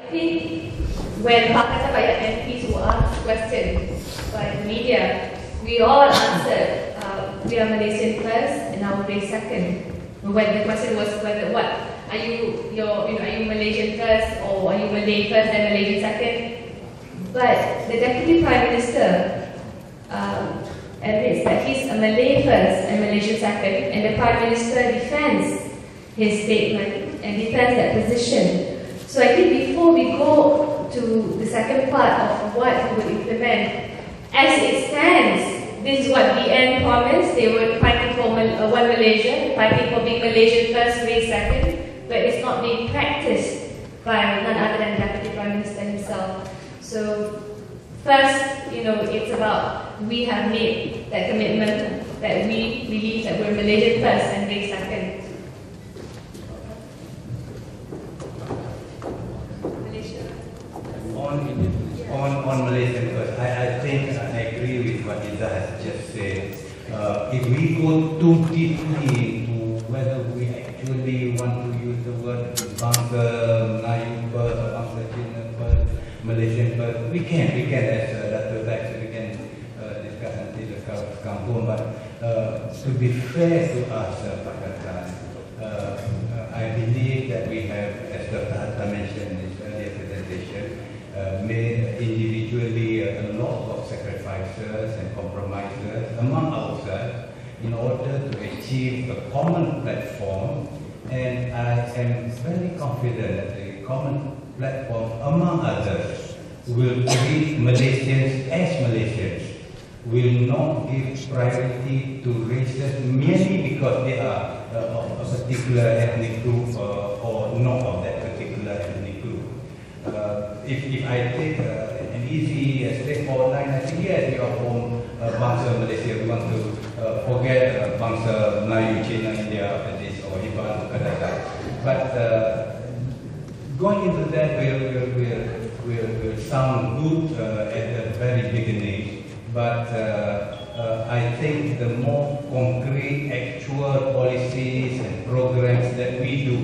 I think when Pakatan Rakyat MPs were asked questions by the media, we all answered, we are Malaysian first and our race second. When the question was whether what are you Malaysian first or are you Malay first and Malaysian second? But the Deputy Prime Minister admits that he's a Malay first and Malaysian second, and the Prime Minister defends his statement and defends that position. So I think before we go to the second part of what we would implement, as it stands, this is what BN promised. They were fighting for one Malaysia, fighting for being Malaysian first, race second, but it's not being practiced by none other than Deputy Prime Minister himself. So first, it's about we have made that commitment that we believe that we're Malaysian first and race second. On Malaysian first, I think I agree with what Iza has just said. If we go too deeply into whether we actually want to use the word bangsa Melayu first or bangsa Cina first, Malaysian first, we can as Dr. Zack, we can discuss until the kampung. But to be fair to us, Pakatan, I believe that we have, as Dr. Hatta mentioned in his earlier presentation, made individually a lot of sacrifices and compromises among ourselves in order to achieve a common platform, and I am very confident that the common platform, among others, will treat Malaysians as Malaysians, will not give priority to races merely because they are of a particular ethnic group or not of that particular ethnic group. If I take an easy, straightforward line, I think yes, we are from bangsa Malaysia. We want to forget bangsa Melayu, Cina, India after this, or Iban, Pakatan. But going into that will sound good at the very beginning. But I think the more concrete, actual policies and programs that we do,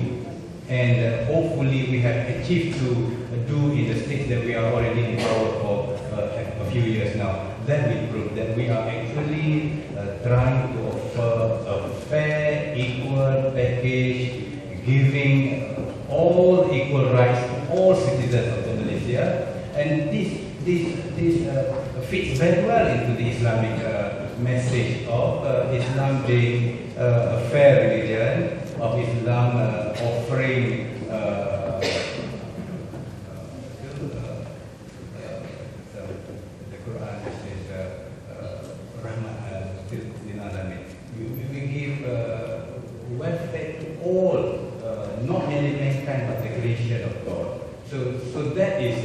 and hopefully we have achieved to do in the states that we are already in power for a few years now, that will prove that we are actually trying to offer a fair, equal package, giving all equal rights to all citizens of Malaysia. And this fits very well into the Islamic message of Islam being a fair religion, of Islam offering the Quran says Rahmat lil Alamin. We give welfare to all, not merely mankind but the creation of God. So that is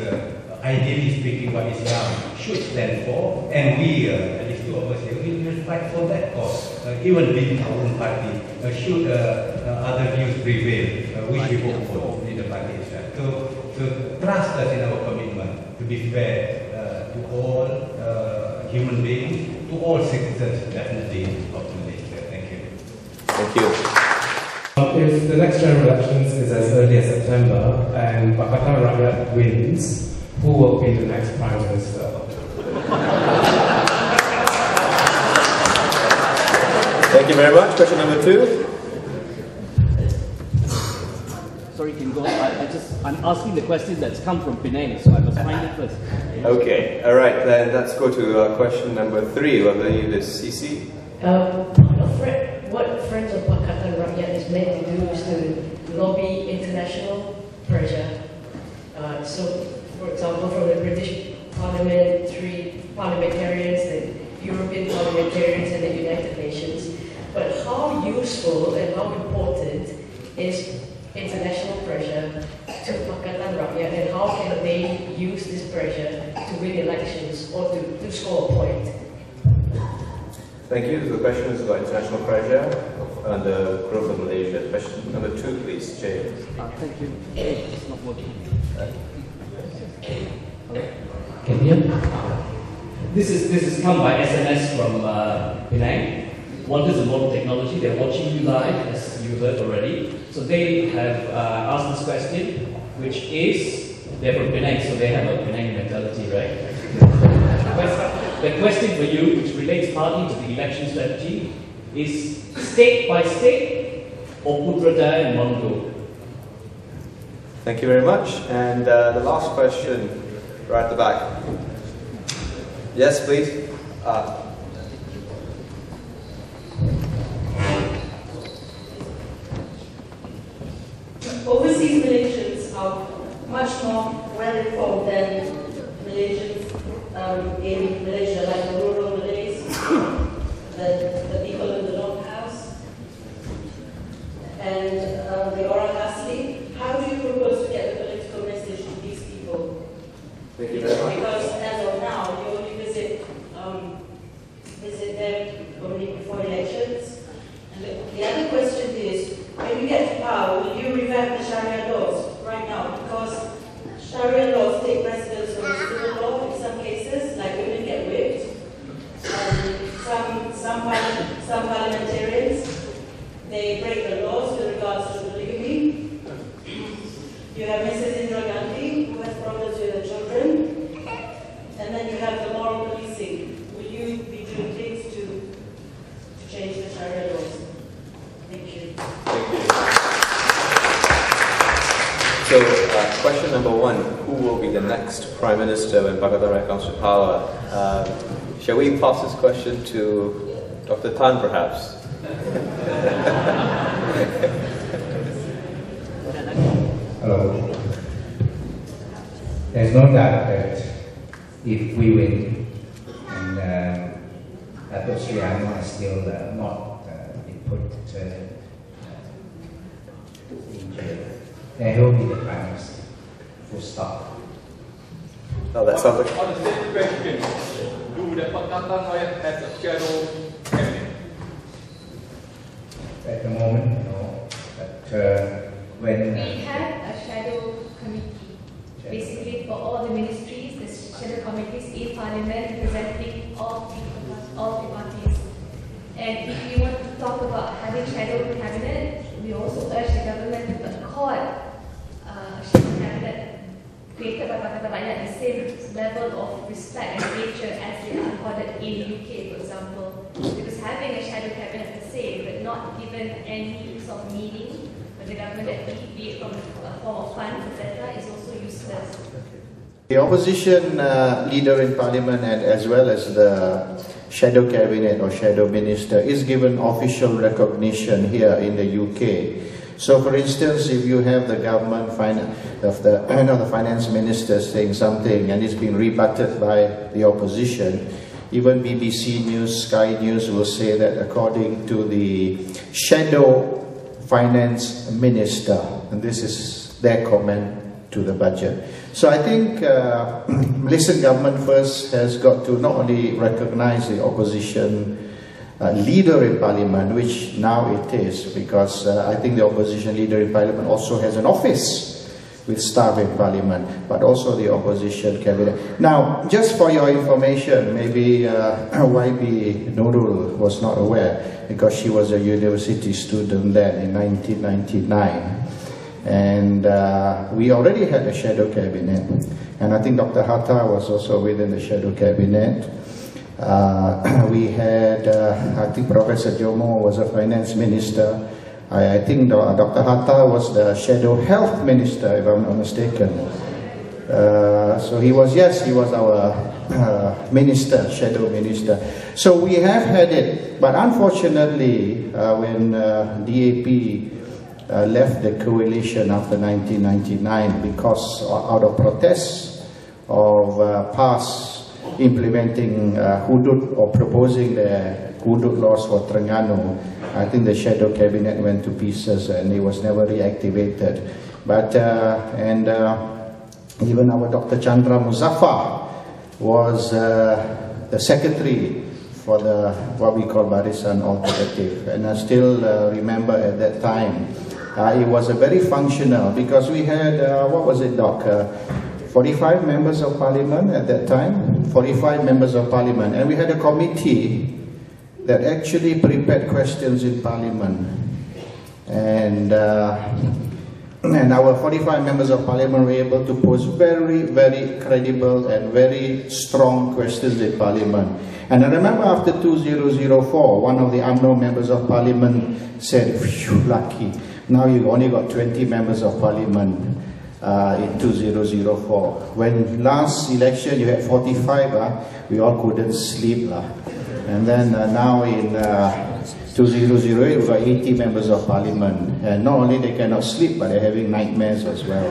ideally speaking what Islam should stand for, and we, at least two of us here, we will fight for that cause, even within our own party, should other views prevail, which we hope for in the party itself. So trust us in our commitment to be fair to all human beings, to all citizens, definitely, of Malaysia. Thank you. Thank you. If the next general elections is as early as September and Pakatan Rakyat wins, who will be the next Prime Minister? Thank you very much. Question number 2. Sorry, can you go? I'm asking the question that's come from Penang, so I must find it first. Okay, all right, then let's go to question number 3. I believe it's CC. What Friends of Pakatan Rakyat is meant to do is to lobby international pressure. So, for example, from the British Parliament, 3 parliamentarians, the European parliamentarians, and the United Nations. But how useful and how important is international pressure to Pakatan Rakyat, and how can they use this pressure to win elections or to score a point? Thank you. The question is about international pressure and the growth of Malaysia. Question number 2, please, James. Thank you. It's not working. Can you hear? This is come by SMS from Penang. Wonders of modern technology. They're watching you live, as you heard already. So they have asked this question, which is, They're from Penang, so they have a Penang mentality, right? The question for you, which relates partly to the election strategy, is state by state or Putra Jaya in one go? Thank you very much. And the last question, right at the back. Yes, please. Overseas Malaysians are much more well-informed than Malaysians in Malaysia, like the rural Malays, the people in the Long House, and the Orang Asli. How do you propose to get the political message to these people? Thank you very much. Because as of now, you only visit them only before elections. And the other question is, when you get to power, will you revamp the Sharia laws right now? Because Sharia laws take precedence over civil law in some cases, like women get whipped. Some parliamentarians, they break the laws with regards to polygamy. You have Mrs. Indira Gandhi, who has problems with her children. And then you have the moral policing. Will you be doing things to change the Sharia laws? Thank you. Thank you. So, question number one, who will be the next Prime Minister when Pakatan Rakyat comes to power? Shall we pass this question to Dr. Tan, perhaps? Hello. There's no doubt that if we win, and Dato' Sri Anwar is still not been put in jail, then he'll be the Prime Minister. Full stop. Oh, that sounds like... On the same question, do the Pakatan Rakyat has a shadow cabinet? At the moment, no. But when... We have a shadow committee. Basically, for all the ministries, the shadow committees in Parliament representing all the parties. And if you want to talk about having shadow cabinet, we also urge the government to accord a shadow cabinet created by Pakatan Rakyat the same level of respect and nature as they are accorded in the UK, for example. Because having a shadow cabinet per se, but not given any sort of meaning for the government, be it from a form of funds, etc., is also useless. The opposition leader in Parliament and as well as the shadow cabinet or shadow minister is given official recognition here in the UK. So, for instance, if you have the government the finance minister saying something and it's been rebutted by the opposition, even BBC News, Sky News will say that according to the shadow finance minister, and this is their comment to the budget. So I think Malaysian government first has got to not only recognize the opposition leader in Parliament, which now it is, because I think the opposition leader in Parliament also has an office with staff in Parliament, but also the opposition cabinet. Now, just for your information, maybe YB Nurul was not aware, because she was a university student then in 1999. And we already had a shadow cabinet, and I think Dr. Hatta was also within the shadow cabinet. We had, I think Professor Jomo was a finance minister. I think Dr. Hatta was the shadow health minister, if I'm not mistaken. So he was, yes, he was our minister, shadow minister. So we have had it, but unfortunately, when DAP left the coalition after 1999 because out of protests of PAS implementing hudud or proposing the hudud laws for Terengganu, I think the shadow cabinet went to pieces and it was never reactivated. But even our Dr. Chandra Muzaffar was the secretary for the what we call Barisan Alternative, and I still remember at that time it was a very functional, because we had what was it, Doc? 45 members of Parliament at that time, 45 members of Parliament, and we had a committee that actually prepared questions in Parliament, and And our 45 members of parliament were able to pose very, very credible and very strong questions in parliament. And I remember after 2004, one of the unknown members of parliament said, "Phew, lucky. Now you've only got 20 members of parliament in 2004. When last election you had 45, we all couldn't sleep. And then now in 2008, we've got 80 members of parliament. And not only they cannot sleep, but they're having nightmares as well.